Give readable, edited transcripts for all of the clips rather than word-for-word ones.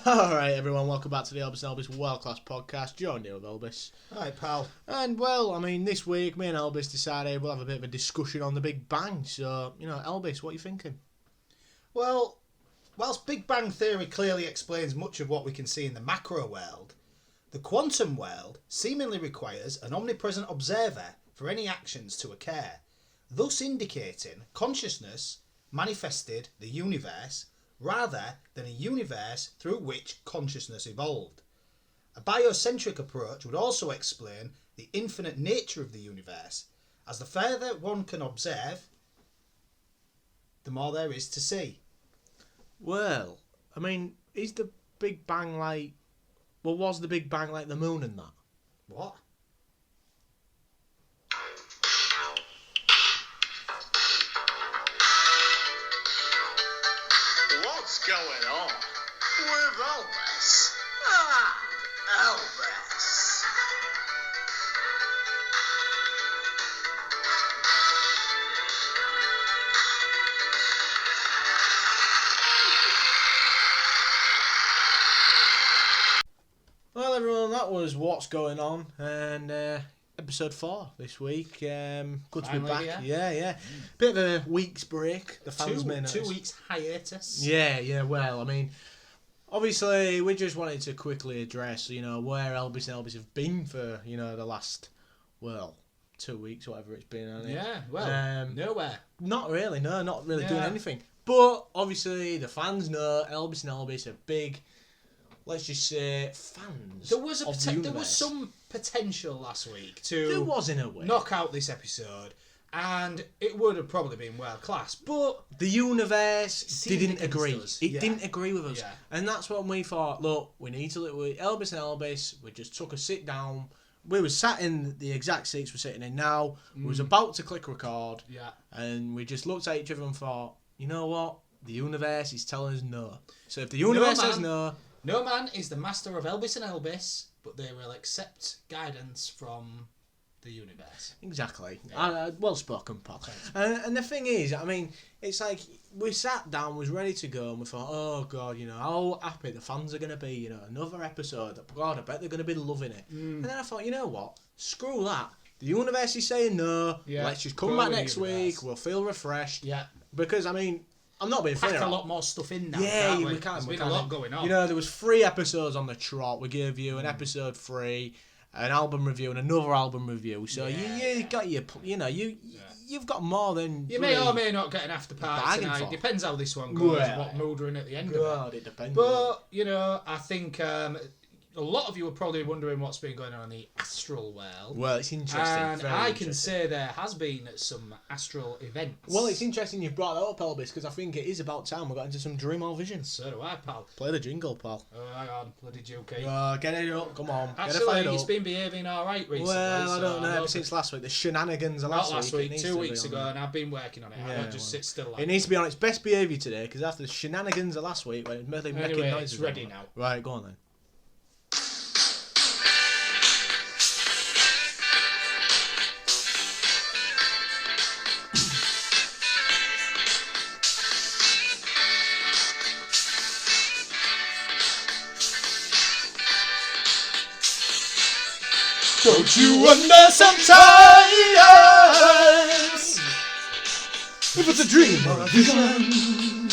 Alright everyone, welcome back to the Elbis and Elbis World Class Podcast. Joined here with Elbis. Hi pal. And well, this week me and Elbis decided we'll have a bit of a discussion on the Big Bang. So, Elbis, what are you thinking? Well, whilst Big Bang Theory clearly explains much of what we can see in the macro world, the quantum world seemingly requires an omnipresent observer for any actions to occur, thus indicating consciousness manifested the universe rather than a universe through which consciousness evolved. A biocentric approach would also explain the infinite nature of the universe, as the further one can observe, the more there is to see. Well, is the Big Bang was the Big Bang like the moon and that? What? What's going on with Elbis? Elbis. Well everyone, that was What's Going On, and episode 4 this week. Good to be back. Yeah. Bit of a week's break. The fans may notice. 2 weeks hiatus. Yeah. Well, obviously we just wanted to quickly address, where Elbis and Elbis have been for, the last, 2 weeks, whatever it's been. Hasn't it? Yeah, well, nowhere. Not really, no, not really doing anything. But obviously the fans know Elbis and Elbis are big, let's just say, fans. There was some potential last week to there was in a way knock out this episode, and it would have probably been world class. But the universe didn't agree. It Yeah. didn't agree with us, Yeah. and that's when we thought. Look, we need to. Elbis and Elbis. We just took a sit down. We were sat in the exact seats we're sitting in now. We was about to click record. Yeah. And we just looked at each other and thought, you know what? The universe is telling us no. So if the universe says no. No man is the master of Elbis and Elbis, but they will accept guidance from the universe. Exactly. Yeah. Well spoken, Paul. And the thing is, it's like we sat down, was ready to go, and we thought, oh God, how happy the fans are going to be, another episode. God, I bet they're going to be loving it. And then I thought, you know what? Screw that. The universe is saying no. Yeah. Let's just come back next week. We'll feel refreshed. Yeah. Because, I'm not being funny. Pack a lot more stuff in now. Yeah, can't we we? can. There's we been can. a lot going on. There was 3 episodes on the trot. We gave you an episode 3, an album review, and another album review. So you got your, you've got more than you may or may not get an after party tonight. For. Depends how this one goes. What mood we're in at the end of it. It depends. But I think a lot of you are probably wondering what's been going on in the astral world. Well, it's interesting. And I can say there has been some astral events. Well, it's interesting you've brought that up, Elbis, because I think it is about time we got into some dream or visions. So do I, pal. Play the jingle, pal. Oh, hang on, bloody jokey. Get it up, come on. Actually, get it fired up. it's been behaving alright recently. Well, I don't know, ever since since last week. The shenanigans of not last week, 2 to weeks ago, and I've been working on it. I don't just sit still like it needs to be on its best behaviour today, because after the shenanigans of last week, when it was making noises. It's ready now. Right, go on then. Don't you wonder sometimes if it's a dream or a vision?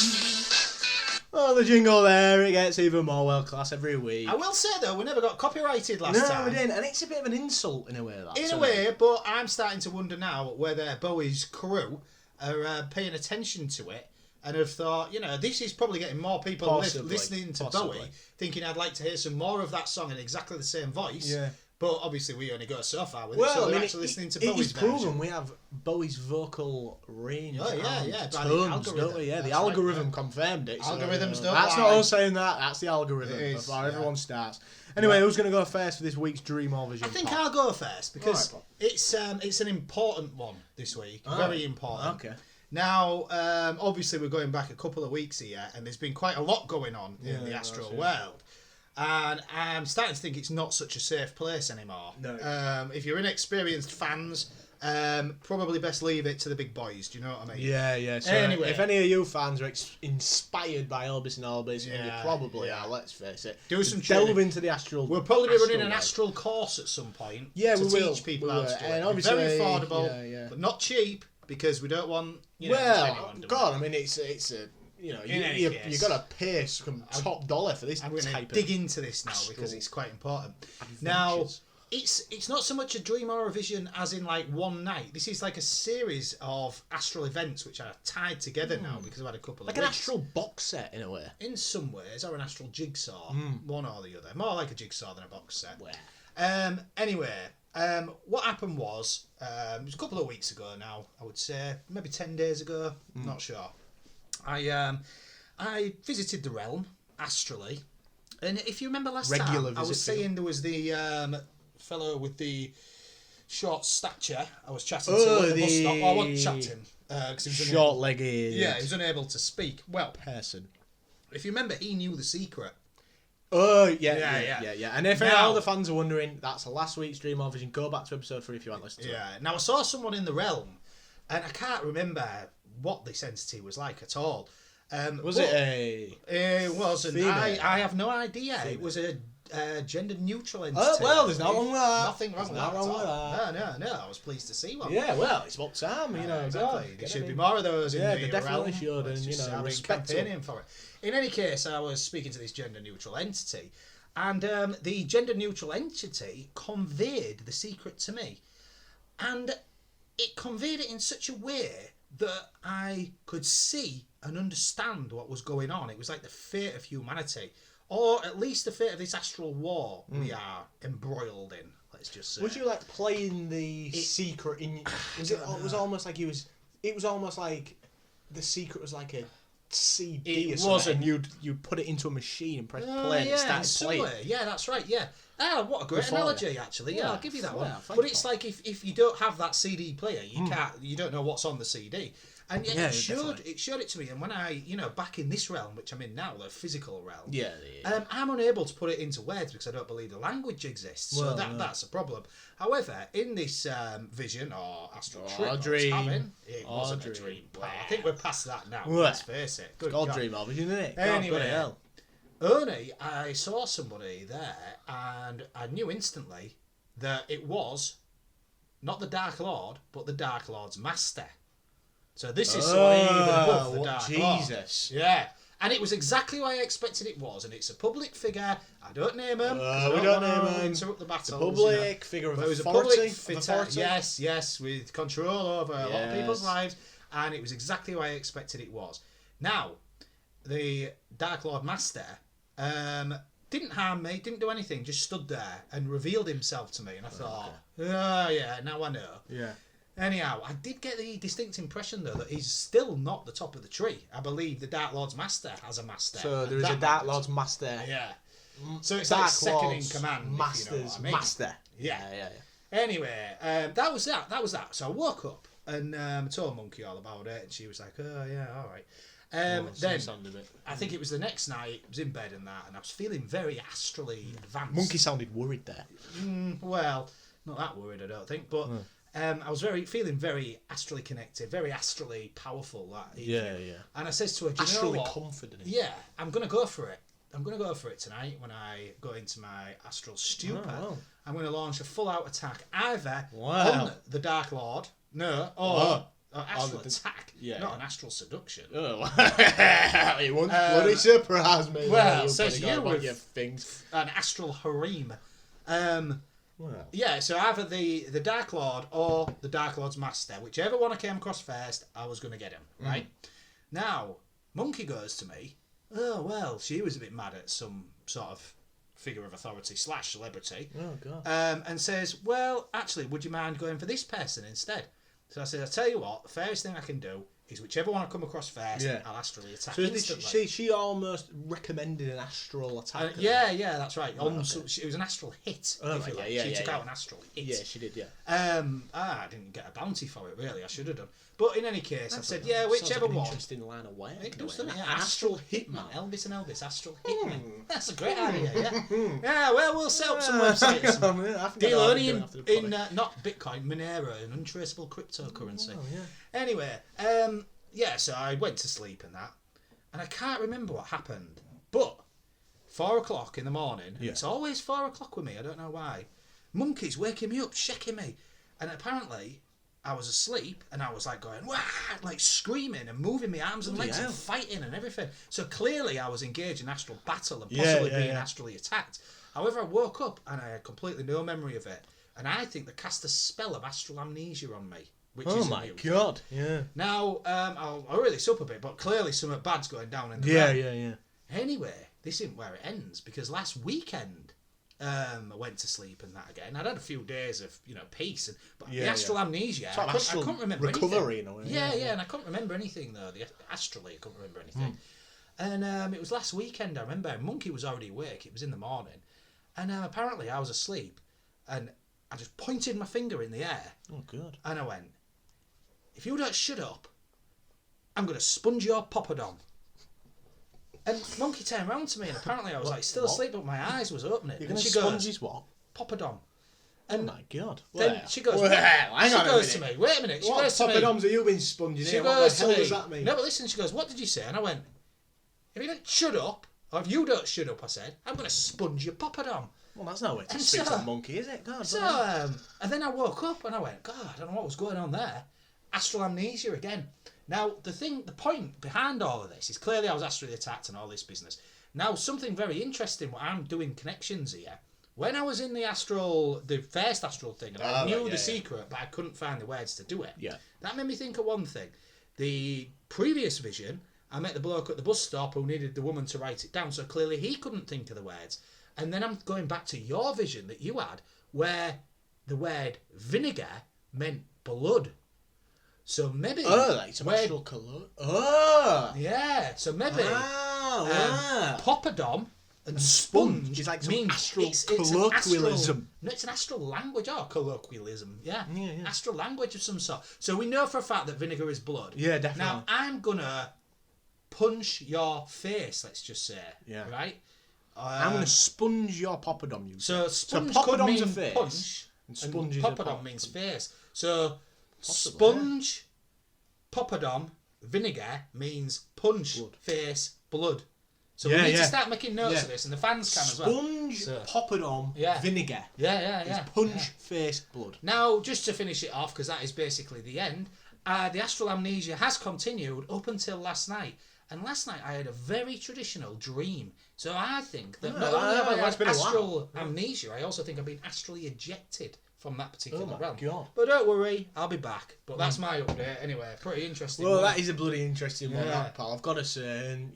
Oh, the jingle there, it gets even more world class every week. I will say though, we never got copyrighted last time. No, we didn't, and it's a bit of an insult in a way. In a way, but I'm starting to wonder now whether Bowie's crew are paying attention to it and have thought, this is probably getting more people listening to Bowie, thinking I'd like to hear some more of that song in exactly the same voice. Yeah. But obviously we only go so far with it, so they're actually listening to Bowie's version. It's proven we have Bowie's vocal range. Oh, yeah, tons, by the algorithm. don't we? Yeah, the algorithm confirmed it. Algorithms don't That's lie. not us saying that, that's the algorithm before everyone starts. Anyway, who's going to go first for this week's Dream or Vision? I think I'll go first, because it's an important one this week. Very important. Okay. Now, obviously we're going back a couple of weeks here, and there's been quite a lot going on in the astral world. And I'm starting to think it's not such a safe place anymore. No. If you're inexperienced fans Probably best leave it to the big boys. Do you know what I mean? Yeah. So Anyway. if any of you fans are inspired by Elbis and Elbis, and you probably yeah. are, let's face it, Do some delve training. into the astral. We'll probably be running an world. astral course at some point. Yeah, to we will. teach people We how will. to do And it. obviously, Very affordable, yeah. but not cheap because we don't want. Well, God, I mean, it's a you got to pay some top dollar for this I'm going type to dig of into this now because astral it's quite important. adventures. Now, it's not so much a dream or a vision as in like one night. This is like a series of astral events which are tied together now because I've had a couple of like weeks. an astral box set in a way. In some ways, or an astral jigsaw, one or the other. More like a jigsaw than a box set. Where? Anyway, what happened was, it was a couple of weeks ago now, I would say, maybe 10 days ago, not sure. I visited the realm, astrally, and if you remember last Regular time, I was visit saying there was the fellow with the short stature I was chatting to at the bus stop. I wasn't chatting. Cause he was Short-legged. Yeah, he was unable to speak. Well, person. if you remember, he knew the secret. Oh, yeah. And if Now- all the fans are wondering, that's last week's Dream or Vision. Go back to episode 3 if you haven't listened to it. Yeah. Now I saw someone in the realm, and I can't remember what this entity was like at all. Was it a... It wasn't. Female? I have no idea. Female. It was a gender neutral entity. Oh, well, there's nothing wrong with that. Nothing wrong There's with nothing that. wrong with No. I was pleased to see one. Yeah, well, it's about time, you know. Exactly. God, There get should it be in. more of those in Yeah, the they definitely realm. should, Let's and, just you say know, I've been respect campaigning for it. In any case, I was speaking to this gender neutral entity, and the gender neutral entity conveyed the secret to me, and it conveyed it in such a way that I could see and understand what was going on. It was like the fate of humanity, or at least the fate of this astral war we are embroiled in. Let's just say. Was you like playing the secret in? It was almost like he was. It was almost like the secret was like a CD. It or something, wasn't. and you'd put it into a machine and press play, and it started playing. somewhere. Yeah, that's right. Yeah. Ah, what a great Before analogy, actually. Yeah, Yeah, I'll give you that yeah, one. thank But you. it's like if you don't have that CD player, you don't know what's on the CD. And yet Yeah, it showed definitely. it to me. And when I, back in this realm, which I'm in now, the physical realm, Yeah. I'm unable to put it into words because I don't believe the language exists. So Well, that's a problem. However, in this vision or astral trip I was dream. having, it Or wasn't a dream. dream. Well, I think we're past that now. Well, Let's face it. Good God God. Dream of Vision, isn't it? Anyway. God, hell. Only I saw somebody there, and I knew instantly that it was not the Dark Lord, but the Dark Lord's master. So this is someone even above the Dark Lord. Jesus. Yeah. And it was exactly what I expected it was, and it's a public figure. I don't name him. I we don't don't name want to him. interrupt the battle. Public figure of But it was a authority. public of figure. authority. Yes, with control over a lot of people's Yes. lives, and it was exactly what I expected it was. Now, the Dark Lord Master didn't harm me, didn't do anything, just stood there and revealed himself to me, and I thought, oh yeah, now I know. Yeah. Anyhow, I did get the distinct impression though that he's still not the top of the tree. I believe the Dark Lord's Master has a master. So and there is a that Dark matters. Lord's master. Yeah. So it's Dark like second Lord's in command. Master's if you know what I mean. master. Yeah. Anyway, that was that. So I woke up and told Monkey all about it, and she was like, "Oh yeah, all right." Then I think it was the next night. I was in bed and that, and I was feeling very astrally advanced. Monkey sounded worried there. Well, not that worried, I don't think, but I was feeling very astrally connected, very astrally powerful that evening. Yeah. And I says to her, "Do you know Astrally what? confident. Yeah, I'm gonna go for it. I'm gonna go for it tonight when I go into my astral stupor. Oh, wow. I'm gonna launch a full-out attack either Wow. on the Dark Lord, or astral the- attack, yeah. not an astral seduction." Oh, it won't bloody surprise me. well, says bloody you God, with- your things. An astral harem. Well, Yeah, so either the Dark Lord or the Dark Lord's Master, whichever one I came across first, I was going to get him, right? Now, Monkey goes to me, "Oh, well, she was a bit mad at some sort of figure of authority / celebrity, oh God. and says, well, actually, would you mind going for this person instead?" So I said, "I'll tell you what, the fairest thing I can do is whichever one I come across first, Yeah. I'll astrally attack So instantly. she almost recommended an astral attack. Yeah, that's right. Okay. It was an astral hit, Oh, if you right, like. yeah, She yeah, took yeah. out an astral hit. Yeah, she did, yeah. I didn't get a bounty for it, really. I should have done. But in any case, I said, Sounds whichever like an one. interesting line of work. It does, though, doesn't it? innit? Astral Hitman. Elvis and Elbis, Astral Hitman. Hmm. That's a great idea, yeah. Yeah, well, we'll set up some websites. I think Deal I'll only do it in after the pod. not Bitcoin, Monero, an untraceable cryptocurrency. Oh, yeah. Anyway, so I went to sleep and that, and I can't remember what happened. But 4 o'clock in the morning, Yeah. it's always 4 o'clock with me. I don't know why. Monkey's waking me up, shaking me, and apparently I was asleep and I was like going wah, like screaming and moving my arms and Bloody legs hell. and fighting and everything. So clearly I was engaged in astral battle and Yeah, possibly yeah, being yeah. astrally attacked. However, I woke up and I had completely no memory of it, and I think they cast a spell of astral amnesia on me. Which Oh is my amused. god! Yeah. Now, I'll hurry this up a bit, but clearly something bad's going down in the Yeah, realm. yeah. Anyway, this isn't where it ends, because last weekend I went to sleep and that again. I'd had a few days of peace, but Yeah, the astral amnesia, Sort of I astral couldn't remember recovery anything. in a way. Yeah, and I couldn't remember anything though. Astrally, I couldn't remember anything. And it was last weekend. I remember Monkey was already awake. It was in the morning, and apparently I was asleep, and I just pointed my finger in the air, Oh god. and I went, "If you don't shut up, I'm going to sponge your poppadom." And Monkey turned round to me, and apparently I was like still What? asleep, but my eyes was opening. You're And gonna she sponge goes, his what? "Poppadom." Oh And my god. then Well, she goes, well, hang she on a goes to minute. me, wait a minute. She What goes to me. poppadoms have you been sponging She here? What goes the hell to me. does that mean? No, but listen. She goes, "What did you say?" And I went, "If you don't shut up, or if you don't shut up," I said, "I'm going to sponge your poppadom." Well, that's no way to And speak so- to a monkey, is it? God, So, and then I woke up and I went, "God, I don't know what was going on there." Astral amnesia again. Now, the point behind all of this is clearly I was astrally attacked and all this business. Now, something very interesting, what I'm doing connections here. When I was in the first astral thing, and I knew the secret, but I couldn't find the words to do it. Yeah. That made me think of one thing. The previous vision, I met the bloke at the bus stop who needed the woman to write it down, so clearly he couldn't think of the words. And then I'm going back to your vision that you had, where the word vinegar meant blood. So maybe... Oh, like some astral colour. Oh! Yeah, so maybe poppadom and sponge is like some means astral it's an colloquialism. No, it's an astral language or colloquialism. Yeah. Yeah. Astral language of some sort. So we know for a fact that vinegar is blood. Yeah, definitely. Now, I'm going to punch your face, let's just say. Yeah. Right? I'm going to sponge your poppadom, you So sponge so could poppadom's mean a face, punch, and and sponge is a poppadom pop. means face. So Possibly, sponge, poppadom, vinegar means punch, Blood. face, blood. So Yeah, we need yeah. to start making notes Yeah. of this, and the fans can as well. Sponge, So- poppadom, Yeah. vinegar. Yeah. Is punch, face, blood. Now, just to finish it off, because that is basically the end, the astral amnesia has continued up until last night. And last night I had a very traditional dream. So I think that not only have I it's had been a while. astral amnesia, I also think I've been astrally ejected from that particular Oh my realm. God. But don't worry, I'll be back. But that's my update anyway. Pretty interesting. Well, one. that is a bloody interesting one, Yeah. that, pal. I've got to say, and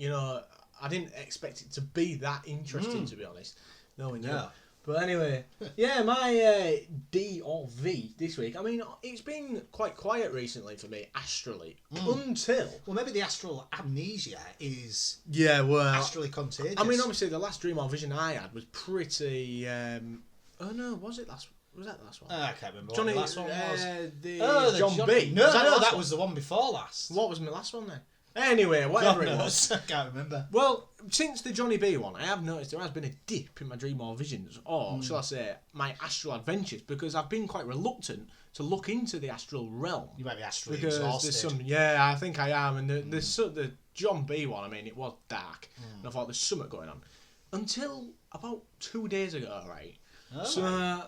I didn't expect it to be that interesting, to be honest. Knowing you. But anyway, yeah, my D or V this week. I mean, it's been quite quiet recently for me, astrally, until... Well, maybe the astral amnesia is Yeah, well... astrally contagious. I mean, obviously, the last dream or vision I had was pretty... oh, no, was that the last one? I can't remember Johnny, what the last one was. the John B. No, Was that the last that one? was the one before last. What was my last one then? Anyway, whatever it was. I can't remember. Well, since the Johnny B one, I have noticed there has been a dip in my dream or visions, or shall I say, my astral adventures, because I've been quite reluctant to look into the astral realm. You might be astrally Because exhausted. there's some, yeah, I think I am, and the John B one, I mean, it was dark, and I thought there's something going on. Until about 2 days ago, right? Oh, So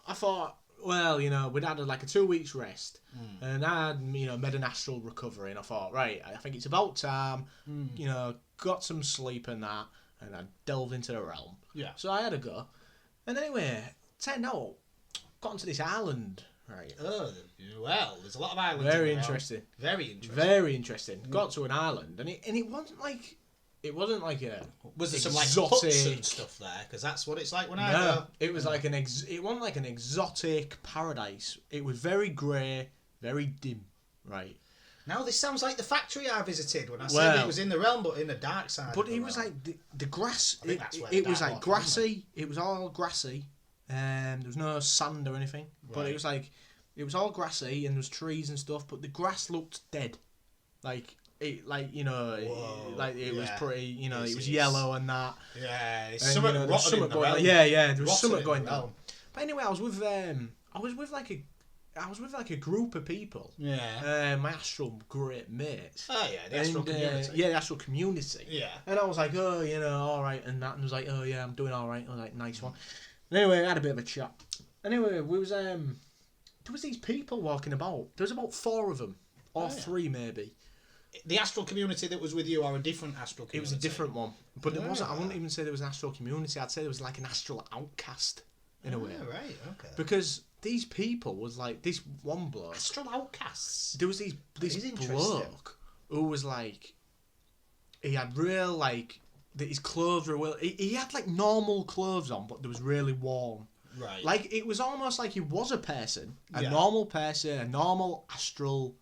I thought, well, we'd had like a 2 weeks rest, and I had, made an astral recovery, and I thought, right, I think it's about time, got some sleep and that, and I delved into the realm. Yeah. So I had a go, and anyway, turned out, got onto this island, right? Oh, well, there's a lot of islands. Very in the realm. interesting. Very interesting. Very interesting. Got to an island, and it wasn't like a Was there some like exotic huts and stuff there? Because that's what it's like when I No, go. it was like it wasn't like an exotic paradise. It was very grey, very dim, right? Now this sounds like the factory I visited when I said Well, it was in the realm, but in the dark side. But of the it was realm. like the grass. I think that's where It the was dark like lord grassy. It was all grassy. There was no sand or anything. But Right. it was like it was all grassy and there was trees and stuff. But the grass looked dead. Like it, like you know, it was pretty. You know, it was yellow and that. Yeah, it's And, something there was rotten something in the going. realm. Yeah, there was Rotten something in going the down. realm. But anyway, I was with like a group of people. Yeah. My astral great mates. Oh yeah, the astral community. Yeah, the astral community. Yeah. And I was like, oh, you know, all right, and that, and I was like, oh yeah, I'm doing all right. I was like, nice one. And anyway, I had a bit of a chat. Anyway, we was there was these people walking about. There was about 4 of them, or 3 maybe. The astral community that was with you, or a different astral community? It was a different one, but there wasn't. I Ah. wouldn't even say there was an astral community. I'd say there was like an astral outcast in a way, Right. Okay. because these people was like this one bloke. Astral outcasts. There was this is interesting. bloke who was like, he had real like, his clothes were he had like normal clothes on, but they was really warm. Right. Like it was almost like he was a person, a Yeah. normal person, a normal astral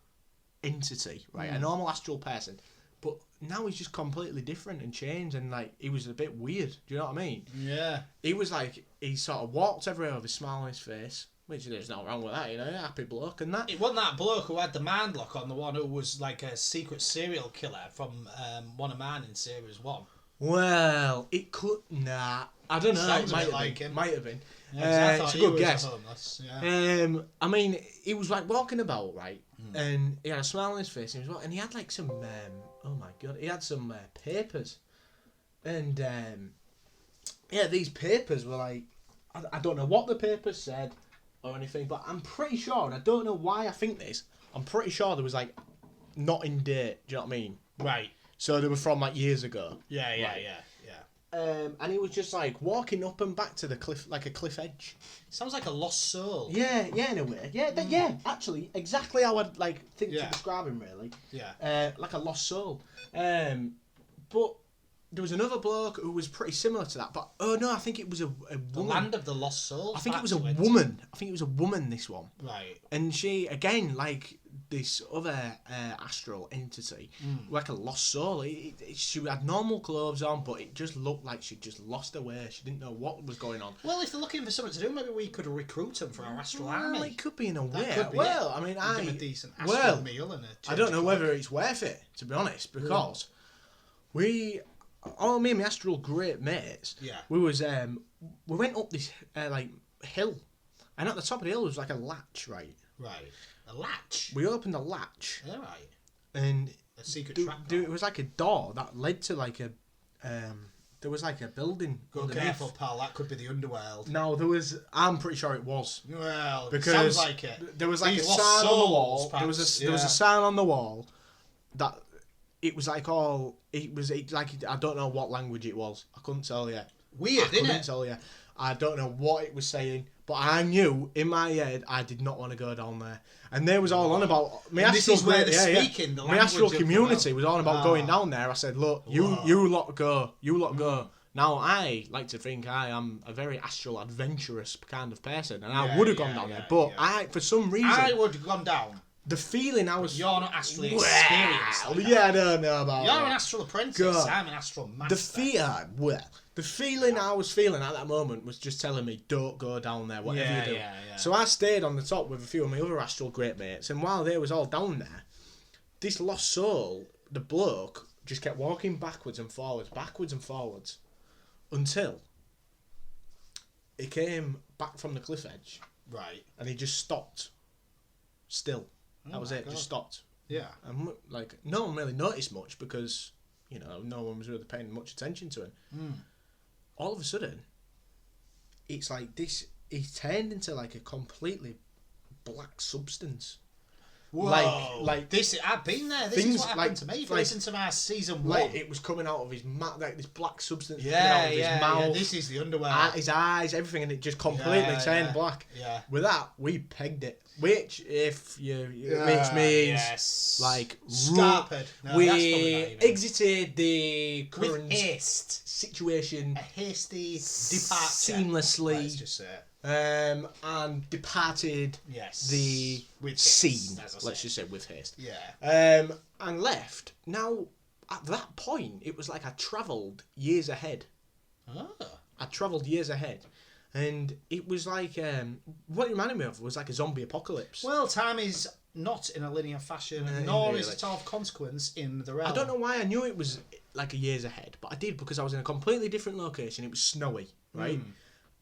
entity, right? A normal astral person. But now he's just completely different and changed, and like he was a bit weird. Do you know what I mean? Yeah. He was like, he sort of walked everywhere with a smile on his face, which there's nothing wrong with that, you know, happy bloke and that. It wasn't that bloke who had the mind lock on, the one who was like a secret serial killer from one of mine in series 1. Well, it could. Nah, I don't know. Sounds It a might bit have like been. him. Might have been. Yeah, 'cause I thought it's a he good was guess. homeless. Yeah. I mean, he was like walking about, right, and he had a smile on his face, and he had like some. Oh my god, he had some papers, and yeah, these papers were like, I don't know what the papers said or anything, but I'm pretty sure, and I don't know why I think this. I'm pretty sure there was like, not in date. Do you know what I mean? Right. So they were from like years ago. Yeah. Right. Yeah. And he was just like walking up and back to the cliff, like a cliff edge. Sounds like a lost soul. Yeah, in a way. Yeah, yeah, actually, exactly how I'd like think Yeah. to describe him really. Yeah. Like a lost soul. But there was another bloke who was pretty similar to that. But oh no, I think it was a woman. The land of the lost souls. I think it was a back to woman. I think it was a woman. This one. Right. And she again like this other astral entity, like a lost soul. She had normal clothes on, but it just looked like she'd just lost her way. She didn't know what was going on. Well, if they're looking for something to do, maybe we could recruit them for our astral Well, army. it could be in a way. That could be Well, it. I mean, Give them a decent astral meal and a I don't know change whether of it's worth it, to be honest, because me and my astral great mates, Yeah. we was we went up this like hill, and at the top of the hill was like a latch, right? Right. A latch. We opened the latch, All right. and A secret there, trap. it was like a door that led to like a there was like a building. Go underneath. careful, pal. That could be the underworld. No, there was. I'm pretty sure it was. Well, Because sounds like it. there was like These a lost sign on the wall. souls, There was perhaps, there was yeah. a sign on the wall that it was like all. Like I don't know what language it was. I couldn't tell you. Weird, I couldn't isn't it? tell you. I don't know what it was saying, but I knew in my head I did not want to go down there. And they was all on about. My And this astral is where group- they're speaking, the My astral language of the community world. was all about Ah. going down there. I said, look, you lot go. You lot Mm. go. Now, I like to think I am a very astral adventurous kind of person, and I Yeah, would have gone yeah, down yeah, there. But yeah. for some reason, I would have gone down. the feeling I was... You're not astrally Well, experienced. like that. yeah, I don't know about You're that. an astral apprentice. God. I'm an astral master. The feeling I was feeling at that moment was just telling me, don't go down there, whatever Yeah, you do. yeah. So I stayed on the top with a few of my other astral great mates, and while they was all down there, this lost soul, the bloke, just kept walking backwards and forwards, until he came back from the cliff edge, Right. and he just stopped. Still. That was my it, God. just stopped. Yeah. And like, no one really noticed much because, you know, no one was really paying much attention to him. All of a sudden, it's like this, he turned into like a completely black substance. Whoa. Like this. I've been there. This things is what happened like- to me. If like- you listen to my season 1. Like it was coming out of his mouth, like this black substance coming yeah, out of yeah, his mouth, yeah. This is the underworld. his eyes, everything, and it just completely Yeah, turned yeah, black. yeah. With that, we pegged it. Which, if you, Yeah, which means yes. like Scarpered. No, we that's probably not even. exited the current With haste. situation A hasty departure. seamlessly, Let's just say. and departed Yes. the With scene. haste, as I Let's say. just say with haste. Yeah. And left. Now, at that point, it was like I travelled years ahead. Oh. I travelled years ahead. And it was like, what it reminded me of was like a zombie apocalypse. Well, time is not in a linear fashion, No, nor really. is it of consequence in the realm. I don't know why I knew it was like a years ahead, but I did because I was in a completely different location. It was snowy, right?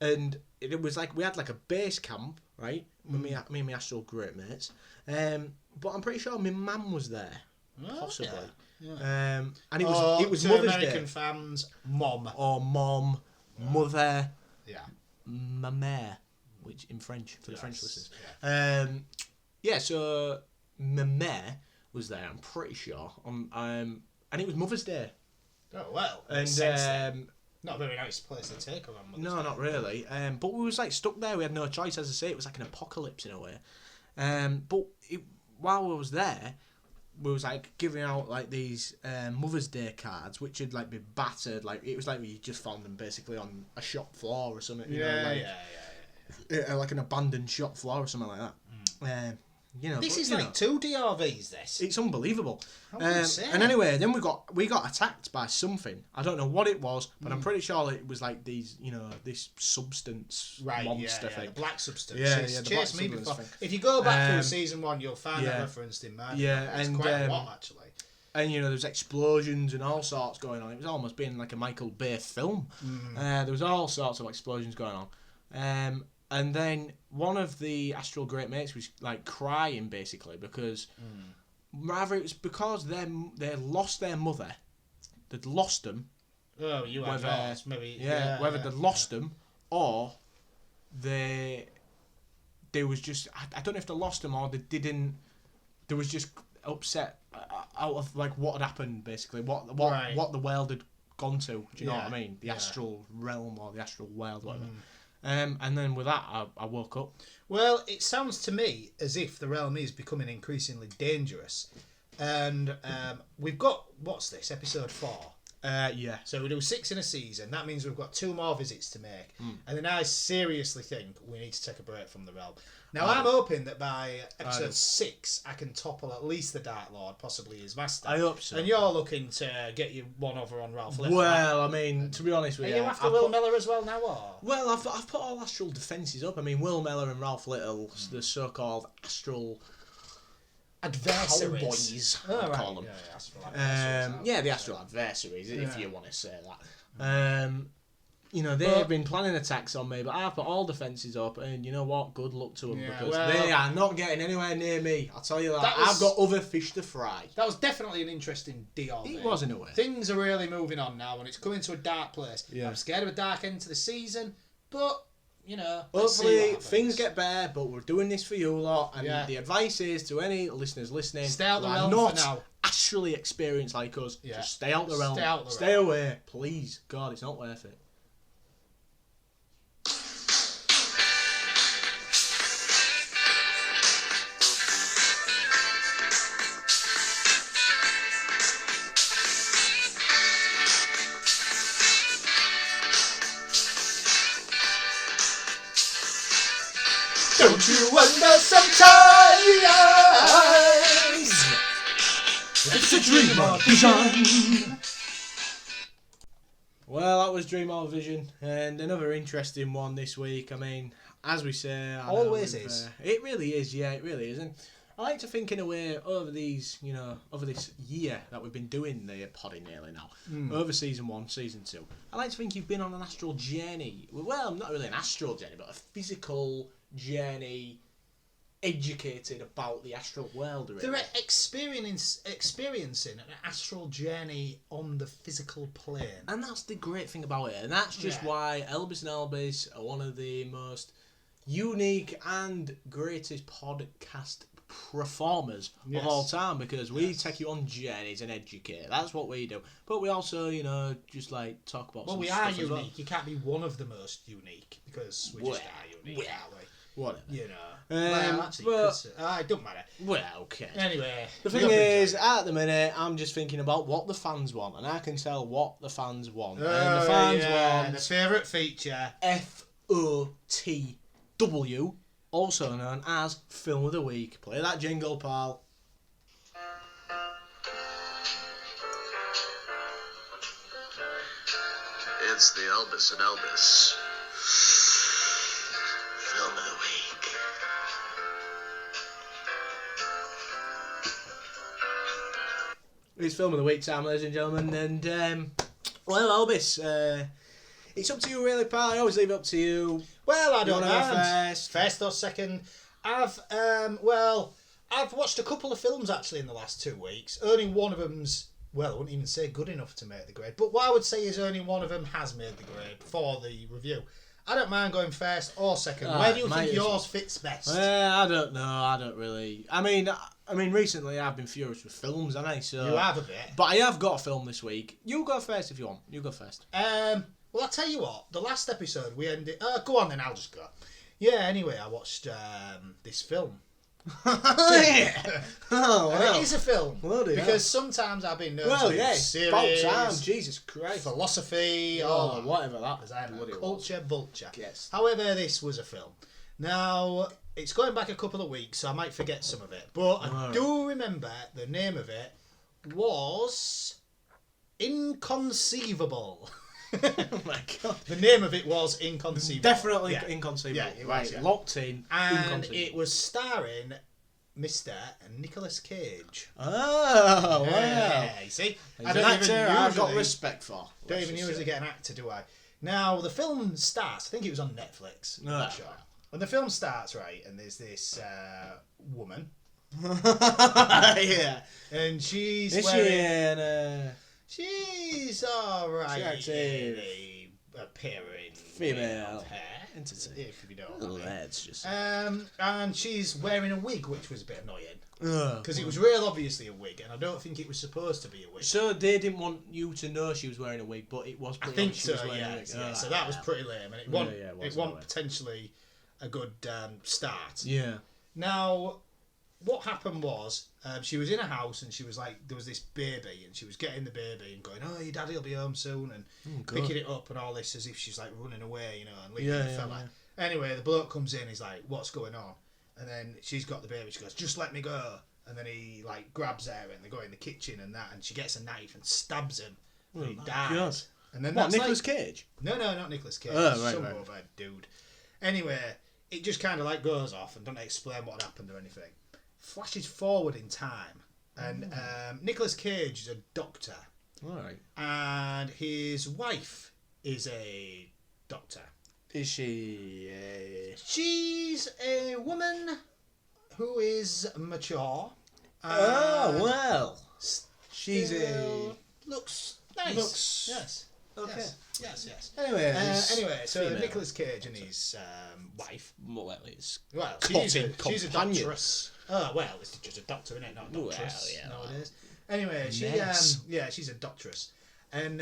And it was like we had like a base camp, right? With me and my astral great mates. But I'm pretty sure my mum was there, possibly. Yeah. And it was to Mother's American Day. fans, mom. Or mom, mother, Yeah. ma mère, which in French for the French listeners. Yeah. So ma mère was there. I'm pretty sure. And it was Mother's Day. Oh well. And makes sense then. Not a very nice place to take her on Mother's no, Day. not really. But we was like stuck there. We had no choice, as I say. It was like an apocalypse in a way. But while we was there, we was like giving out like these Mother's Day cards, which had like been battered. Like it was like we just found them basically on a shop floor or something. You know, like, like an abandoned shop floor or something like that. You know, This but, is you like know, 2 DRVs. This. it's unbelievable. would say. And anyway, then we got attacked by something. I don't know what it was, but I'm pretty sure it was like these, you know, this substance monster thing. The black substance. Yeah, It's yeah, the chased black me substance before. thing. If you go back through Um, season 1, you'll find that referenced in my It's and, quite a lot, actually. And you know, there's explosions and all sorts going on. It was almost being like a Michael Bay film. There was all sorts of explosions going on. And then one of the astral great mates was like crying basically because rather it was because they lost their mother. They'd lost them. Oh, you had lost, maybe. Whether they'd lost them or they was just I don't know if they lost them or they didn't. They was just upset out of like what had happened basically. What the world had gone to. Do you know what I mean? The astral realm or the astral world, whatever. And then with that, I woke up. Well, it sounds to me as if the realm is becoming increasingly dangerous. And we've got, what's this, episode 4? Yeah. So we do 6 in a season. That means we've got 2 more visits to make. And then I seriously think we need to take a break from the realm. Now, I'm hoping that by episode 6, I can topple at least the Dark Lord, possibly his master. I hope so. And you're looking to get you one over on Ralph Little. Well, I mean, to be honest with you, Are you after Will Miller as well now, or? Well, I've put all astral defences up. I mean, Will Miller and Ralph Little, the so-called astral adversaries. cowboys, Oh, I right. call them. Yeah, astral adversaries. The astral adversaries, if you want to say that. Yeah. You know, they've been planning attacks on me, but I've put all defences up, and you know what? Good luck to them, because they are not getting anywhere near me. I'll tell you that. I've got other fish to fry. That was definitely an interesting deal. It was, in a way. Things are really moving on now, and it's coming to a dark place. Yeah. I'm scared of a dark end to the season, but, you know, hopefully things get better, but we're doing this for you lot, and Yeah. the advice is to any listeners listening, Stay out the who are realm not for now. astrally experienced like us, Yeah. just stay out the realm. Stay out the Stay realm. away, please. God, it's not worth it. Don't you wonder sometimes It's a dream or vision. Well, that was Dream or Vision, and another interesting one this week. I mean, as we say, Always is. It really is, yeah, it really is. And I like to think in a way over these, you know, over this year that we've been doing the potty nearly now, over season 1, season 2. I like to think you've been on an astral journey. Well, not really an astral journey, but a physical journey, educated about the astral world. Really. they're experiencing an astral journey on the physical plane. And that's the great thing about it. And that's just why Elbis and Elbis are one of the most unique and greatest podcast performers of all time, because we take you on journeys and educate. That's what we do. But we also, you know, just like talk about Well, some we stuff are as unique. well. You can't be one of the most unique, because we just are unique, aren't we? Whatever. You know. Well, actually, it don't matter. Well, okay. Anyway. The thing is, at the minute, I'm just thinking about what the fans want, and I can tell what the fans want. And the fans want... the favourite feature. FOTW, also known as Film of the Week. Play that jingle, pal. It's the Elbis and Elbis Film of the Week. It's Film of the Week time, ladies and gentlemen, and well, Elbis, it's up to you really, pal. I always leave it up to you. Well, I don't know. First or second. I've watched a couple of films actually in the last 2 weeks. Only one of them's, well, I wouldn't even say good enough to make the grade, but what I would say is only one of them has made the grade for the review. I don't mind going first or second. Where do you think yours fits best? I don't know. I don't really. I mean, recently I've been furious with films, haven't I? So you have a bit. But I have got a film this week. You go first if you want. You go first. Well, I'll tell you what. The last episode we ended... go on then, I'll just go. Yeah, anyway, I watched this film. Yeah. Oh, well. It is a film. Bloody hell. Because sometimes I've been known to yeah, series, about time. Jesus Christ. Philosophy, whatever that. Because I'm a culture vulture. Yes. However, this was a film. Now, it's going back a couple of weeks, so I might forget some of it. But I do remember the name of it was Inconceivable. Oh my God. The name of it was Inconceivable. Definitely Inconceivable. Yeah, it was, right, yeah. Locked in. And it was starring Mr. Nicolas Cage. Oh, wow. Yeah, you see? He's an actor I've got respect for. Don't even usually get an actor, do I? Now, the film starts, I think it was on Netflix. I'm not sure. When the film starts, right, and there's this woman. Yeah. And she's She's alright. Appearing female hair. Entity. If you know what I mean. Just... and she's wearing a wig, which was a bit annoying. Because it was real obviously a wig, and I don't think it was supposed to be a wig. So they didn't want you to know she was wearing a wig, but it was pretty I think she was so, wearing a yeah. wig. Yeah. So that was pretty lame, and it wasn't potentially a good start. Yeah. Now, what happened was, she was in a house and she was like, there was this baby and she was getting the baby and going, oh, your daddy will be home soon, and picking it up and all this as if she's like running away, you know, and leaving the fella. Yeah. Anyway, the bloke comes in, he's like, what's going on? And then she's got the baby, she goes, just let me go. And then he like grabs her and they go in the kitchen and that, and she gets a knife and stabs him and he dies. God. And then that's Nicolas Cage? No, not Nicolas Cage. Some other dude. Anyway, it just kind of like goes off and doesn't explain what happened or anything. Flashes forward in time, and Nicolas Cage is a doctor. Right. And his wife is a doctor. Is she? She's a woman who is mature. Oh well. She's looks nice. Yes. Okay. Yes. Anyway, so Nicolas Cage and his wife. Well, she's a doctress. Oh well, it's just a doctor, isn't it? Not a doctress nowadays. Anyway, she's a doctress, and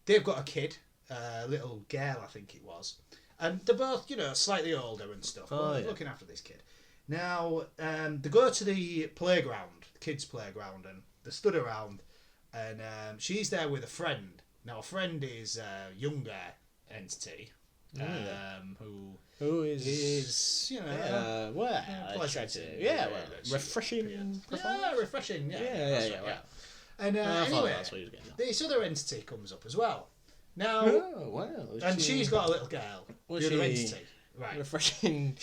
they've got a kid, a little girl, I think it was, and they're both, slightly older and stuff. Looking after this kid. Now, they go to the playground, the kids' playground, and they stood around, and she's there with a friend. Now, a friend is a younger entity, who is refreshing. Refreshing. Yeah. And anyway, this other entity comes up as well. Now, she's got a little girl. The other entity. Right. Refreshing.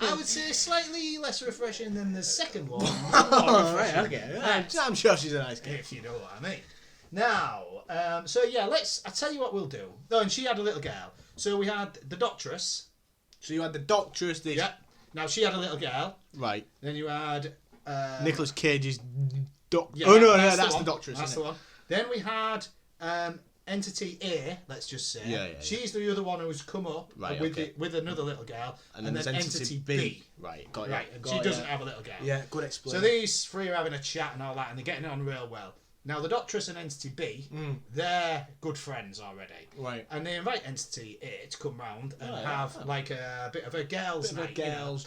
I would say slightly less refreshing than the second one. Right, okay. I'm sure she's a nice girl. If you know what I mean. Now, I'll tell you what we'll do. Oh, and she had a little girl. So we had the doctress. So you had the doctress. Yeah. Now she had a little girl. Right. Then you had Nicolas Cage's doctor. Yeah, that's the doctress. That's the one. Then we had entity A. Let's just say. Yeah. She's the other one who's come up with another little girl. And then there's entity B. Right. She doesn't have a little girl. Yeah. Good explanation. So these three are having a chat and all that, and they're getting on real well. Now, the Doctress and Entity B, they're good friends already. Right. And they invite Entity A to come round and have like a bit of a girls' night.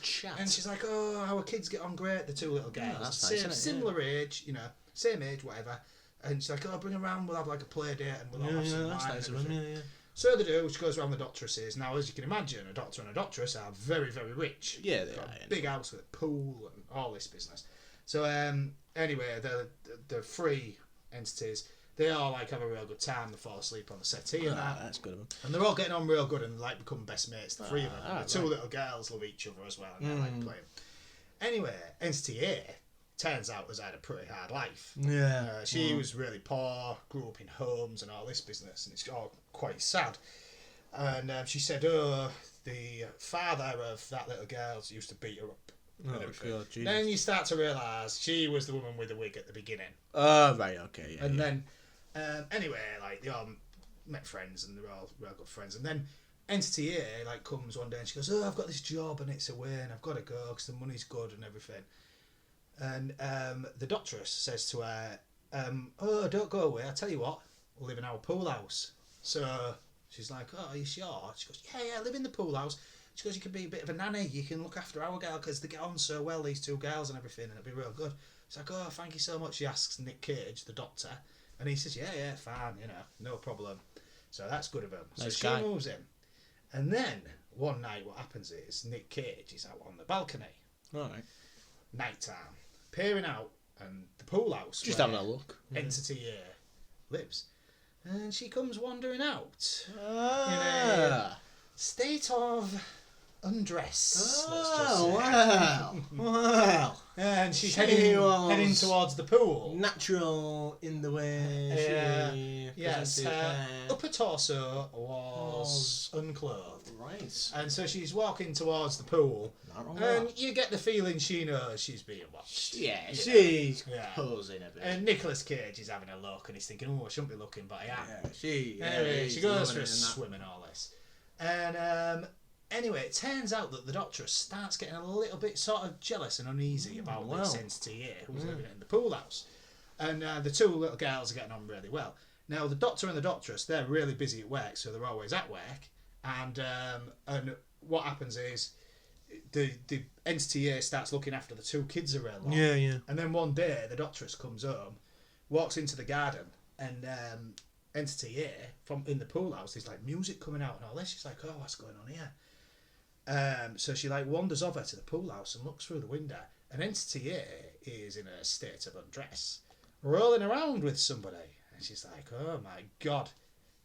Chat. And she's like, oh, our kids get on great, the two little girls. That's nice, isn't it? Similar age, same age, whatever. And she's like, oh, bring them round, we'll have like a play date and we'll all have some wine and everything. So they do, which goes around the Doctresses. Now, as you can imagine, a Doctor and a Doctress are very, very rich. Yeah, they got are. a big house with a pool and all this business. So, anyway, the three entities, they all like have a real good time. They fall asleep on the settee and that. That's good of them. And they're all getting on real good and like become best mates, the three of them. And the two little girls love each other as well and they like playing. Anyway, Entity A turns out has had a pretty hard life. Yeah. She was really poor, grew up in homes and all this business, and it's all quite sad. And she said, oh, the father of that little girl used to beat her up. Oh, God, Jesus. Then you start to realise she was the woman with the wig at the beginning. Oh, right, okay, yeah. And then, anyway, like, they all met friends and they're all real good friends. And then Entity A, like, comes one day and she goes, oh, I've got this job and it's away and I've got to go because the money's good and everything. And the Doctress says to her, oh, don't go away, I'll tell you what, we'll live in our pool house. So she's like, oh, are you sure? She goes, yeah, live in the pool house. She goes, you can be a bit of a nanny, you can look after our girl because they get on so well, these two girls and everything, and it'll be real good. She's like, oh, thank you so much. She asks Nick Cage, the doctor, and he says, yeah, fine, no problem. So that's good of him. Nice so guy. she moves in. And then, one night, what happens is Nick Cage is out on the balcony. All right. Night time. Peering out, and the pool house. Just where having a look. Entity lives. And she comes wandering out. Ah. State of undress. Oh, wow. And she's She heading was towards the pool. Natural in the way she Yes, presented her her. upper torso was unclothed. Right. And so she's walking towards the pool. Not wrong And with you get the feeling she knows she's being watched. that. Yeah, she's Yeah. posing a bit. And Nicolas Cage is having a look and he's thinking, oh, I shouldn't be looking, but I am. Anyway, She goes for a swim and all this. And anyway, it turns out that the Doctress starts getting a little bit sort of jealous and uneasy about this entity here who's living in the pool house. And the two little girls are getting on really well. Now, the Doctor and the Doctress, they're really busy at work, so they're always at work. And what happens is the entity here starts looking after the two kids a real lot. Yeah. And then one day, the Doctress comes home, walks into the garden, and entity here from in the pool house, there's like music coming out and all this. She's like, oh, what's going on here? So she like wanders over to the pool house and looks through the window, and entity here is in a state of undress, rolling around with somebody. And she's like, oh my God,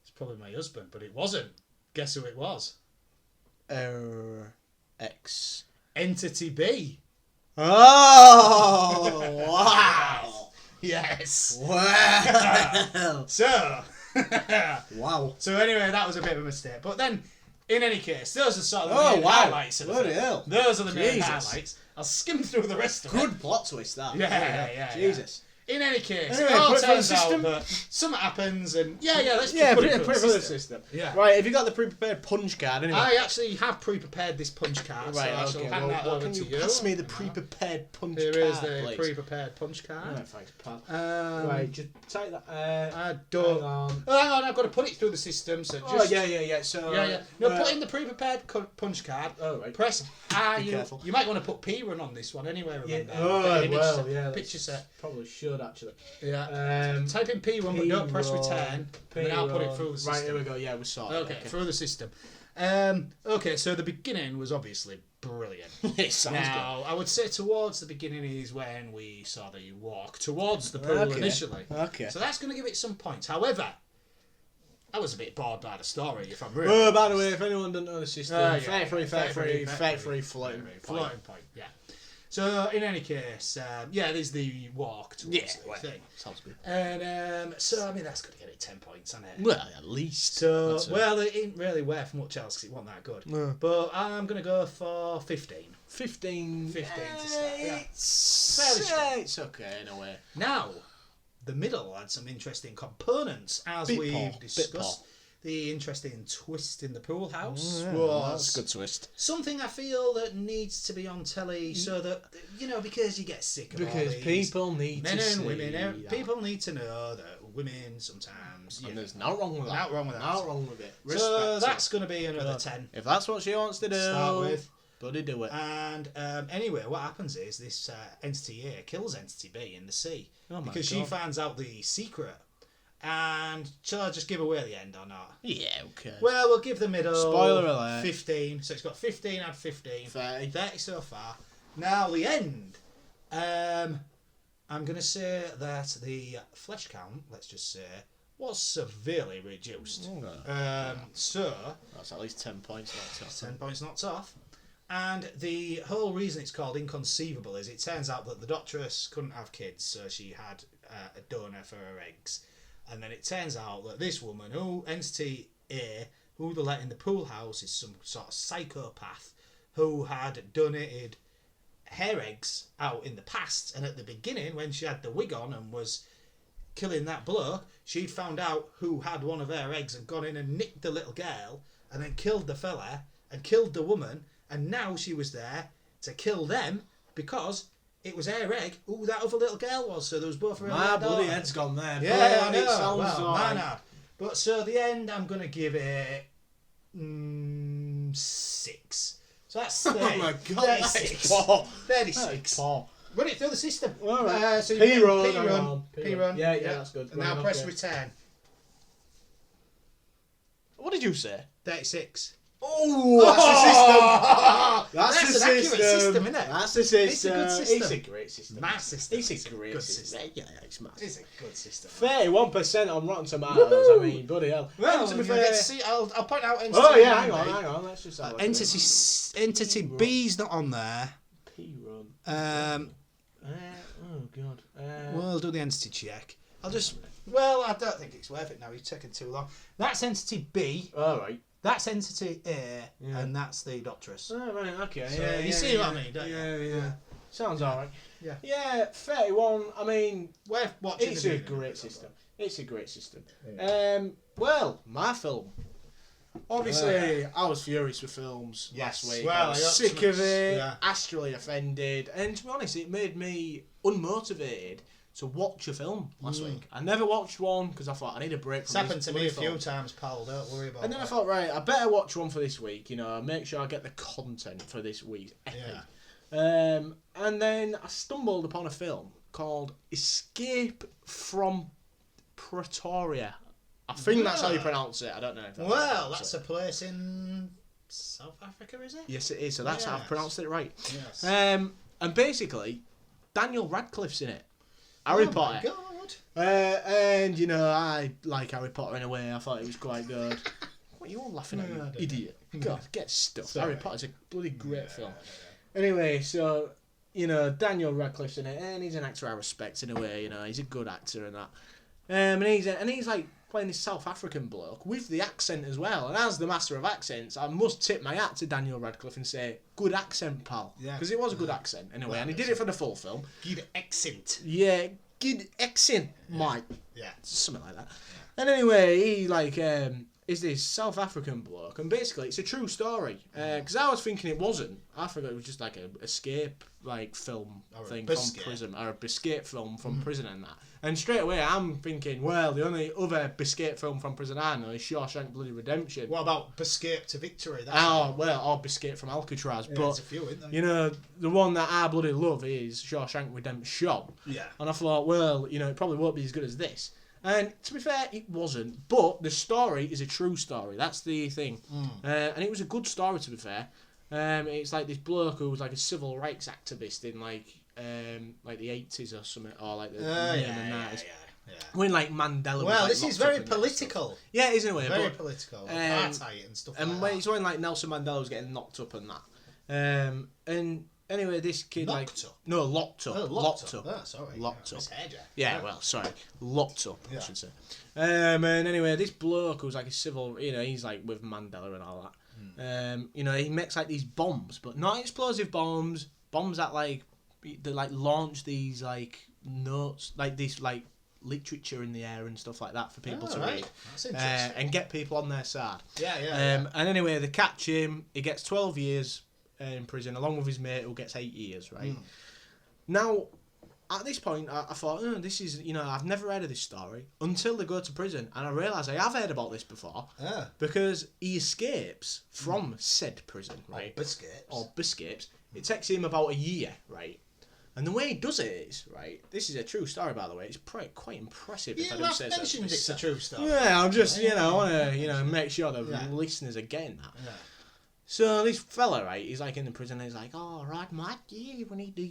it's probably my husband, but it wasn't. Guess who it was? X. Entity B. Oh, wow. Yes. Wow. So, Wow. so anyway, that was a bit of a mistake. But then, in any case, those are sort of the main highlights of the Bloody film. hell. Those are the main Jesus. highlights. I'll skim through the rest of it. Good plot twist, that. Yeah. Jesus. In any case, Anyway, it all put it through the turns out system. that something happens and let's Yeah, put put it it through through the the system. system. Yeah. Right, have you got the pre-prepared punch card anyway? I actually have pre-prepared this punch card, Right, so I shall hand that over can to you you. pass me the pre-prepared punch Here card, is the please? pre-prepared punch card. Right, thanks, pal. Right, just take that. I don't. Hang on. Oh, hang on, I've got to put it through the system. So just. Oh, yeah. So. Yeah. No, put in the pre-prepared punch card. Oh, right. Press R. Be careful. You might want to put P run on this one anyway. Remember? Picture set. Probably should actually. Yeah. Type in P1, but don't press return. And then I'll put it through the system. Right, here we go. Yeah, we're sorted. Okay, through the system. Okay, so the beginning was obviously brilliant. It sounds Now, I would say towards the beginning is when we saw the walk towards the pool initially. Okay. So that's going to give it some points. However, I was a bit bored by the story, if I'm real. Oh, by the way, if anyone doesn't know the system, Fair free, floating floating point, yeah. So, in any case, there's the walk towards the thing. Sounds good. And so, I mean, that's going to get it 10 points, isn't it? Well, at least. So, it ain't really worth much else because it wasn't that good. No. But I'm going to go for 15. 15 to start, yeah. It's okay in a way. Now, the middle had some interesting components, as we've discussed. the interesting twist in the pool house That's was a good twist. something I feel that needs to be on telly so that, because you get sick of all Because these people need men to and see women. that. People need to know that women sometimes. And there's no wrong with that. Not wrong with that. No wrong with it. So Respect that's it. going to be another 10. If that's what she wants to do, Start with. bloody do it. And anyway, what happens is this entity A kills entity B in the sea Oh my because she God. finds out the secret. And shall I just give away the end or not? Yeah, okay. Well, we'll give the middle. Spoiler alert. 15. So it's got 15 out of 15. 30. 30 so far. Now the end. I'm going to say that the flesh count, let's just say, was severely reduced. So That's at least 10 points. Not 10 points knocked off. And the whole reason it's called Inconceivable is it turns out that the doctoress couldn't have kids, so she had a donor for her eggs. And then it turns out that this woman, entity A, who they let in the pool house, is some sort of psychopath who had donated her eggs out in the past. And at the beginning, when she had the wig on and was killing that bloke, she'd found out who had one of her eggs and gone in and nicked the little girl and then killed the fella and killed the woman. And now she was there to kill them because it was her egg who that other little girl was. So there was both of her. My bloody head's gone there. Yeah, I know. It sounds Well, like... mine had. But so the end, I'm going to give it 6. So that's 30, Oh my God, 36. that's poor. 36. Poor. Run it through the system. All right. So you P get run. P hang run. on. P run. Yeah, that's good. And now Right, press okay. return. What did you say? 36. Oh, That's the an accurate system, isn't it? That's the system. It's a good system. It's a great system. My system. It's It's a a great good system. system. Yeah, it's mad. It's a good system. 31% on Rotten Tomatoes. I mean, bloody hell. Well, And to be you fair- get to see, I'll point out entity. Oh yeah, A, hang on. Let's just have a look at Entity B's not on there. it. P-run. Oh god. We'll do the entity check. I don't think it's worth it now. You're taking too long. That's entity B. All right. That's entity A, Yeah. and that's the doctoress. Oh right. Okay. So yeah. you see what I mean, don't you? Yeah. Sounds alright. Yeah. Yeah. 31. I mean, Worth watching. it's the a movie. great system. It's a great system. Yeah. Well, my film. Obviously, I was furious with films Yes. last week. Well, I was I sick of it, yeah. astrally offended, and to be honest, it made me unmotivated to watch a film last week. I never watched one because I thought I need a break It's from happened this to me a bloody few film. times, pal. Don't worry about And then I that. thought, right, I better watch one for this week, make sure I get the content for this week's epic. Yeah. And then I stumbled upon a film called Escape from Pretoria. I think that's how you pronounce it. I don't know if that's how you Well, pronounce that's it. a place in South Africa, is it? Yes, it is. So that's how I've Yes. pronounced it right. Yes. And basically, Daniel Radcliffe's in it. Harry Potter. Oh my God. And, I like Harry Potter in a way. I thought it was quite good. What are you all laughing at, No, I you don't idiot? God, get stuffed. Sorry. Harry Potter's a bloody great film. Anyway, so, Daniel Radcliffe's in it, and he's an actor I respect in a way, he's a good actor and that. And he's like playing this South African bloke with the accent as well. And as the master of accents, I must tip my hat to Daniel Radcliffe and say, good accent, pal. Yeah. Because it was a good accent, anyway, Well, and he did it for the full film. Good accent. Yeah, good accent, Mike. Yeah. Something like that. And anyway, he is this South African bloke, and basically it's a true story. Because I was thinking it wasn't. I thought it was just like a escape film Or a thing from biscuit. prison, or a biscuit film from prison and that. And straight away I'm thinking, well, the only other biscuit film from prison I know is Shawshank Bloody Redemption. What about Escape to Victory? Or Biscuit from Alcatraz. Yeah, But there's a few, isn't there? the one that I bloody love is Shawshank Redemption. Yeah. And I thought, well, it probably won't be as good as this. And to be fair, it wasn't. But the story is a true story. That's the thing. And it was a good story, to be fair. It's like this bloke who was like a civil rights activist in like the 80s or something, or like the 90s. Yeah. When like Mandela. Well, was, like, this is locked very up and that political. stuff. Yeah, it is in a way. Very but, political. Apartheid and stuff like and that. it's when like Nelson Mandela was getting knocked up and that. And anyway, this kid Knocked up? No, locked up. Oh, Locked up. Oh, sorry. Locked up. Misheard you. Yeah, well, sorry, locked up, Yeah. I should say. And anyway, this bloke who's like a civil, he's like with Mandela and all that. He makes like these bombs, but not explosive bombs. Bombs that like they like launch these like notes, like these like literature in the air and stuff like that for people to right. read. That's interesting. And get people on their side. Yeah. And anyway, they catch him. He gets 12 years in prison, along with his mate who gets 8 years, right? Now, at this point, I thought, this is, I've never heard of this story until they go to prison, and I realise I have heard about this before, because he escapes from said prison, right? Or escapes. It takes him about a year, right? And the way he does it is, right, this is a true story, by the way, it's quite impressive if I don't say so. Mentioned it's a true story. Yeah, I'm just, I want to, make sure the listeners are getting that. Yeah. So this fella, right, he's like in the prison, and he's like, right, Matt, we need to,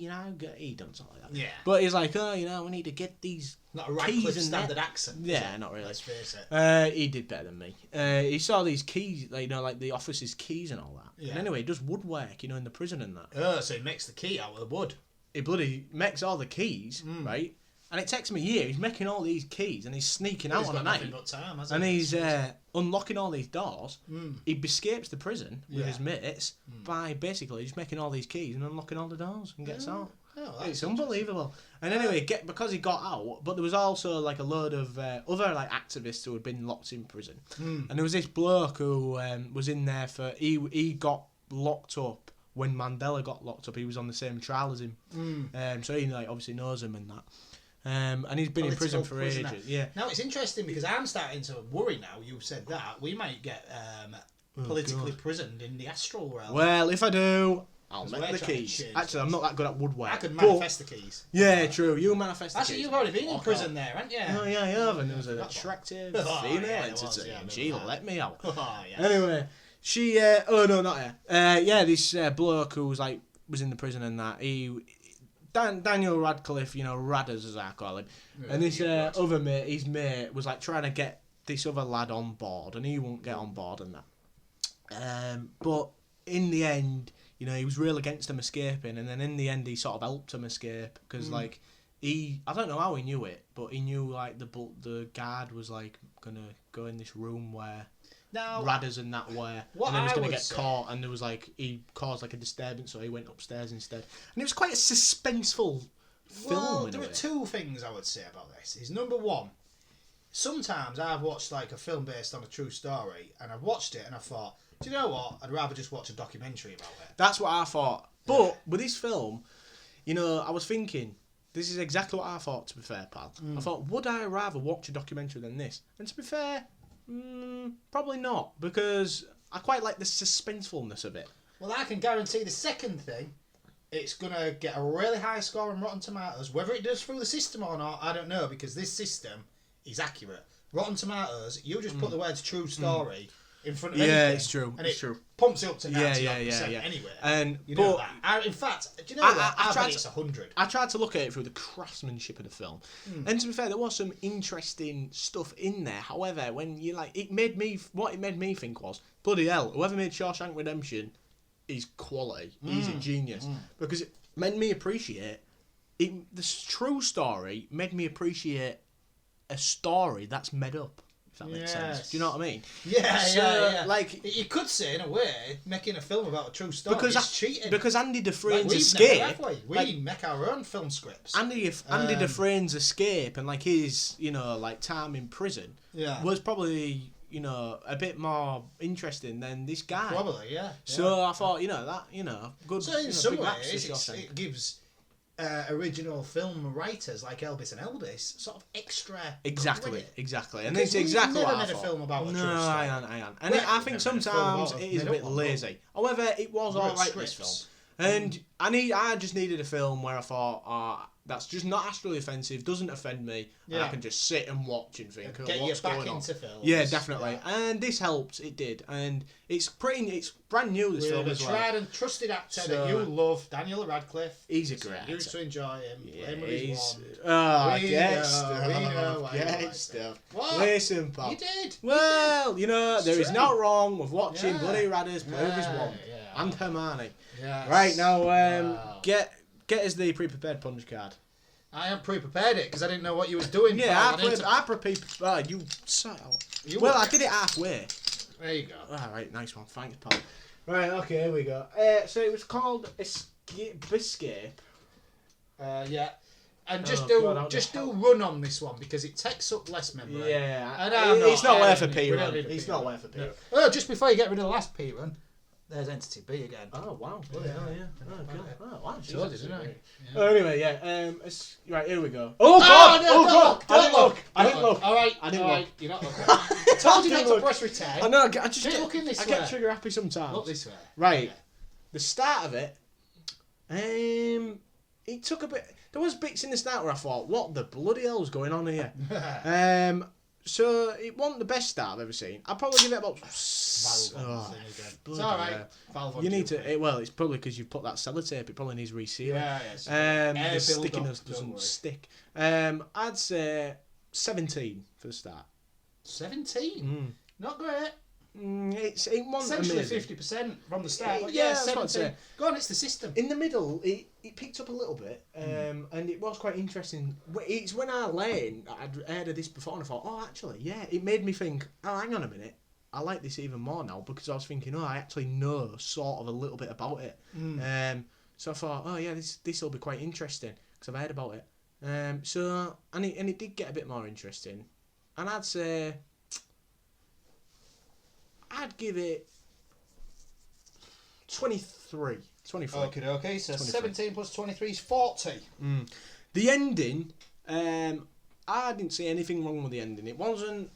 he done something like that. Yeah. But he's like, we need to get these Not a keys Radcliffe and standard accent. Yeah, not really. Let's face it. He did better than me. He saw these keys, like the officer's keys and all that. Yeah. And anyway, he does woodwork, in the prison and that. Oh, so he makes the key out of the wood. He bloody makes all the keys, right? And it takes him a year. He's making all these keys and he's sneaking out on the night. And he's unlocking all these doors. He escapes the prison with his mates by basically just making all these keys and unlocking all the doors and gets out. Oh, it's unbelievable. And anyway, because he got out, but there was also like a load of other like activists who had been locked in prison. And there was this bloke who was in there he got locked up when Mandela got locked up. He was on the same trial as him. So he obviously knows him and that. And he's been in prison for ages. Yeah. Now it's interesting because I'm starting to worry now. You said that we might get politically prisoned in the astral realm. Well, if I do, I'll make the keys. Actually, I'm not that good at woodwork. I could manifest the keys. Yeah, true. You manifest the keys. Actually, you've already been in prison there, haven't you? Oh, yeah, I have. And there was an attractive female entity. And she let me out. Anyway, she... oh, no, not her. This bloke who was in the prison and that, Daniel Radcliffe, Radders as I call him, and this other mate, his mate, was trying to get this other lad on board, and he won't get on board and that. But in the end, he was real against him escaping, and then in the end, he sort of helped him escape because I don't know how he knew it, but he knew the guard was gonna go in this room where. Now, Radders and that where and he was going to get caught, and there was he caused a disturbance, so he went upstairs instead. And it was quite a suspenseful film. Well, there are two things I would say about this. Is number one, sometimes I've watched a film based on a true story, and I've watched it and I thought, do you know what? I'd rather just watch a documentary about it. That's what I thought. But with this film, I was thinking, this is exactly what I thought. To be fair, pal, I thought, would I rather watch a documentary than this? And to be fair. Probably not, because I quite like the suspensefulness of it. Well, I can guarantee the second thing, it's going to get a really high score on Rotten Tomatoes. Whether it does through the system or not, I don't know, because this system is accurate. Rotten Tomatoes, you just put the words true story in front of anything. Yeah, it's true. And it's true. Pumps it up to 99% anyway. And in fact, do you know what? I bet it's 100. I tried to look at it through the craftsmanship of the film, and to be fair, there was some interesting stuff in there. However, when it made me think was, bloody hell, whoever made Shawshank Redemption is quality. He's a genius because it made me appreciate it. The true story made me appreciate a story that's made up. If that makes sense. Do you know what I mean? Yeah. You could say, in a way, making a film about a true story is cheating. Because Andy Dufresne's escape... We make our own film scripts. Andy Dufresne's escape and, his, time in prison was probably, a bit more interesting than this guy. Probably, yeah. So I thought, good... So in some ways, it gives... original film writers like Elbis and Elbis sort of extra exactly, and it's exactly what I made a film about a true story. I am. And I think sometimes it is a bit lazy. However, it was alright, this film. And I just needed a film where I thought, that's just not astrally offensive, doesn't offend me, and I can just sit and watch and think, get what's you back going into on? films. Yeah, definitely. Yeah. And this helped, it did. And it's brand new, this film as well. Tried and trusted actor that you love, Daniel Radcliffe. He's a great actor. You used to enjoy him. Yeah, Play him with his wand. Oh, we know stuff. What? Listen, pal. You did. Well, there is no wrong with watching bloody Radders play with his wand. And Hermione. Yes. Right, now, get us the pre-prepared punch card. I am pre-prepared it because I didn't know what you was doing. Yeah, I prepared. You so. Well, I did it halfway. There you go. All right, nice one. Thanks, pal. Right, okay, here we go. So it was called Escape. Yeah. And just God, do run on this one because it takes up less memory. Yeah, And it's not worth a P run. It's not worth a P run. Oh, just before you get rid of the last P run, there's Entity B again. Oh wow! Oh yeah! Oh god! Oh wow! Told you, didn't I? Oh, anyway, yeah. Right, here we go. Oh god! No, God! don't look. I didn't look. All right, I didn't all look. right. You're not looking. I told you not to press return. I know. I just Keep looking this I way. get trigger happy sometimes. Look this way. Right. The start of it. It took a bit. There was bits in the start where I thought, "What the bloody hell's going on here?" So it wasn't the best start I've ever seen. I'd probably give it about. It's bloody all right. hell. Valve You need to. Well, it's probably because you've put that sellotape. It probably needs resealing. Yeah, yes. The stickiness doesn't stick. I'd say 17 for the start. 17. Not great. It wasn't Essentially amazing. 50% from the start. But Yeah, yeah, that's what I'd 17. say. Go on, it's the system. In the middle, it picked up a little bit, and it was quite interesting. It's when I lay I'd heard of this before, and I thought, oh, actually, yeah. It made me think, oh, hang on a minute. I like this even more now, because I was thinking, oh, I actually know sort of a little bit about it. So I thought, oh, yeah, this will be quite interesting, because I've heard about it. And it did get a bit more interesting. And I'd say... I'd give it 23. 23. Okay, so 23. 17 plus 23 is 40. The ending, I didn't see anything wrong with the ending. It wasn't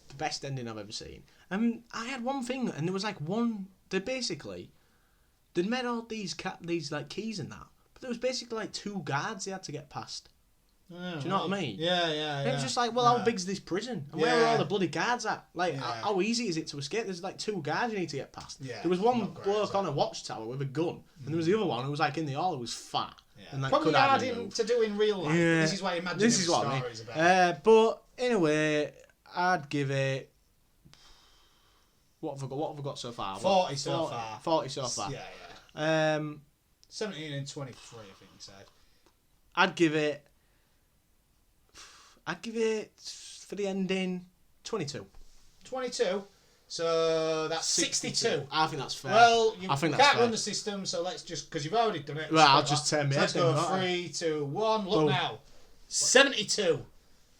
the best ending I've ever seen. I had one thing, and there was like they'd made all these like keys and that, but there was basically like 2 guards they had to get past. Oh, Do you know what I mean? Yeah. It was just like, well, how big's this prison? And where are all the bloody guards at? Like, how easy is it to escape? There's like 2 guards you need to get past. Yeah, There was one not great, bloke on a watchtower with a gun, and there was the other one who was like in the hall who was fat. Yeah. And like Probably could hard hardly move. to do in real life. Yeah. This is why imagine This is what I stories mean. about. But anyway, I'd give it. What have I got so far? 40 so far. 40 so far. Yeah. 17 and 23, I think you said. I'd give it for the ending 22. 22. So that's 62. I think that's fair. Well, I think you that's can't fair. run the system, so let's just, because you've already done it. Well, I'll just turn my Let's head go then, won't I? 3, 2, 1. Look Boom. now. 72.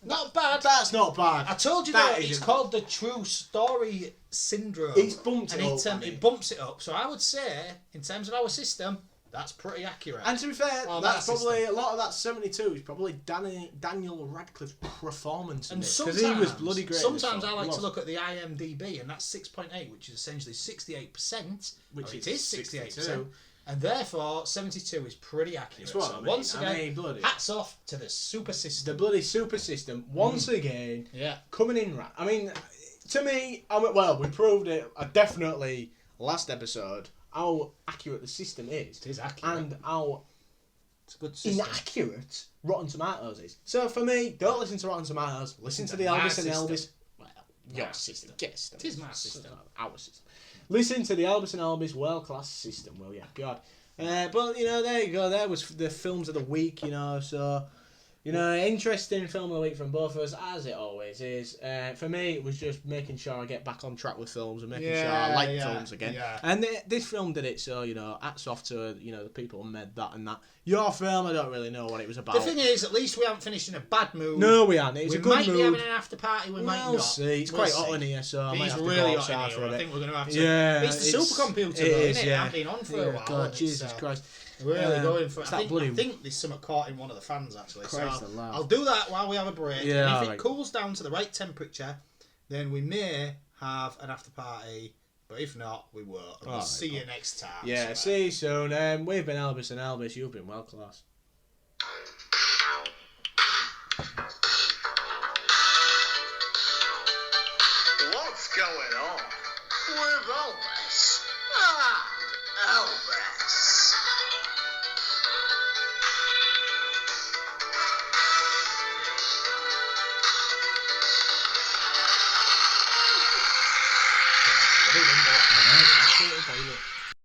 Not bad. That's not bad. I told you That that it's isn't called the true story syndrome. It's bumped and it up. it bumps it up. So I would say, in terms of our system, that's pretty accurate. And to be fair, Well, that's that's probably a lot of that 72 is probably Daniel Radcliffe's performance in And it, because he was bloody great. in this Sometimes I film. like He to was. look at the IMDb, and that's 6.8, which is essentially 68%. Which it is is 68%. 62. And therefore, 72 is pretty accurate. That's what So I mean. once again, I mean, bloody- hats off to the super The system. bloody super system once again Yeah. coming in right. I mean, to me, well, we proved it definitely last episode how accurate the system is. It is accurate. And how It's a good system. inaccurate Rotten Tomatoes is. So for me, don't listen to Rotten Tomatoes. Listen to the my Elbis and system. Elbis. Well, your My system. system. Yes, It is my system. Our system. Listen to the Elbis and Elbis world-class system, will you? God. But, there you go. There was the films of the week, so... interesting film of the week from both of us, as it always is. For me, it was just making sure I get back on track with films and making sure I like films again. Yeah. And this film did it, so, hats off to, the people who made that and that. Your film, I don't really know what it was about. The thing is, at least we haven't finished in a bad mood. No, we aren't. It's we a good might mood. be having an after party, we might We'll not. see. It's We'll quite see. hot in here, so I might He's have to really go hot outside in for here. a I bit. think we're going to have to... Yeah, It's the supercomputer, though, isn't it? yeah. I've been on for a while. God, Jesus so Christ. We're really going for it. it's I that think there's something caught in one of the fans, actually. Christ So alive. I'll do that while we have a break. Yeah, and if alright. it cools down to the right temperature, then we may have an after party. But if not, we won't. And we'll Alright, see you next time. Yeah, So, see you soon. We've been Elbis and Elbis. You've been well class.